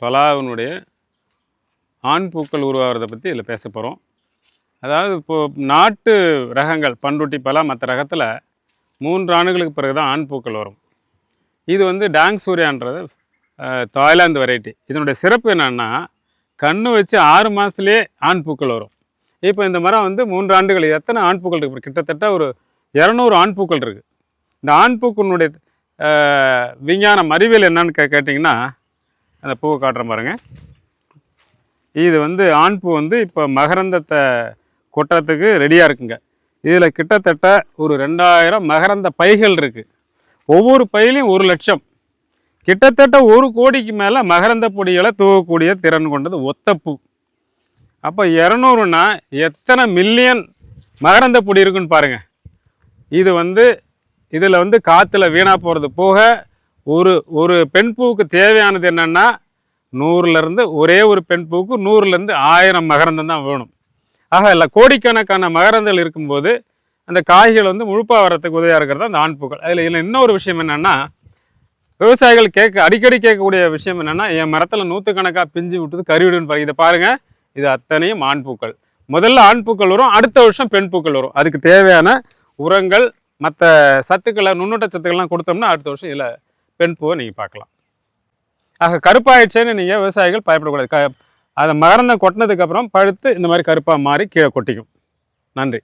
பலாவினுடைய ஆண் பூக்கள் உருவாகிறத பற்றி இதில் பேச போகிறோம். அதாவது இப்போது நாட்டு ரகங்கள் பண்ருட்டி பலா மற்ற ரகத்தில் 3 ஆண்டுகளுக்கு பிறகு தான் ஆண் பூக்கள் வரும். இது வந்து டாங் சூர்யான்றது தாய்லாந்து வெரைட்டி. இதனுடைய சிறப்பு என்னென்னா கன்று வச்சு 6 மாதத்துலேயே ஆண் பூக்கள் வரும். இப்போ இந்த மரம் வந்து 3 ஆண்டுகள் எத்தனை ஆண் பூக்கள் இருக்குது? கிட்டத்தட்ட ஒரு 200 ஆண் பூக்கள் இருக்குது. இந்த ஆண் பூக்களுடைய விஞ்ஞானம் அறிவியல் என்னன்னு கேட்டிங்கன்னா அந்த பூவை காட்டுறேன் பாருங்கள். இது வந்து ஆண் பூ வந்து இப்போ மகரந்தத்தை கொட்டுறதுக்கு ரெடியாக இருக்குங்க. இதில் கிட்டத்தட்ட ஒரு 2000 மகரந்த பைகள் இருக்குது. ஒவ்வொரு பையிலையும் 1 லட்சம், கிட்டத்தட்ட 1 கோடிக்கு மேலே மகரந்த பொடிகளை தூவக்கூடிய திறன் கொண்டது ஒத்த பூ. அப்போ 200னா எத்தனை மில்லியன் மகரந்த பொடி இருக்குன்னு பாருங்கள். இது வந்து இதில் வந்து காற்றுல வீணாக போகிறது போக ஒரு பெண் பூவுக்கு தேவையானது என்னென்னா 100லேருந்து ஒரே ஒரு பெண் பூவுக்கு 100லேருந்து 1000 மகரந்தம் தான் வேணும். ஆக இல்லை கோடிக்கணக்கான மகரந்தங்கள் இருக்கும்போது அந்த காய்கள் வந்து முழுப்பாக வரத்துக்கு உதவியாக இருக்கிறது அந்த ஆண் பூக்கள். அதில் இன்னொரு விஷயம் என்னென்னா விவசாயிகள் அடிக்கடி கேட்கக்கூடிய விஷயம் என்னென்னா என் மரத்தில் 100கணக்காக பிஞ்சு விட்டுது கருவிடுன்னு பாருங்க. இதை பாருங்கள், இது அத்தனையும் ஆண் பூக்கள். முதல்ல ஆண் பூக்கள் வரும், அடுத்த வருஷம் பெண் பூக்கள் வரும். அதுக்கு தேவையான உரங்கள் மற்ற சத்துக்களை நுண்ணூட்ட சத்துக்கள்லாம் கொடுத்தோம்னா அடுத்த வருஷம் இதில் பெண் பூவை நீங்கள் பார்க்கலாம். ஆக கருப்பாயிடுச்சேன்னு நீங்கள் விவசாயிகள் பயப்படக்கூடாது. அதை மகரந்தம் கொட்டினதுக்கப்புறம் பழுத்து இந்த மாதிரி கருப்பாக மாறி கீழே கொட்டிக்கும். நன்றி.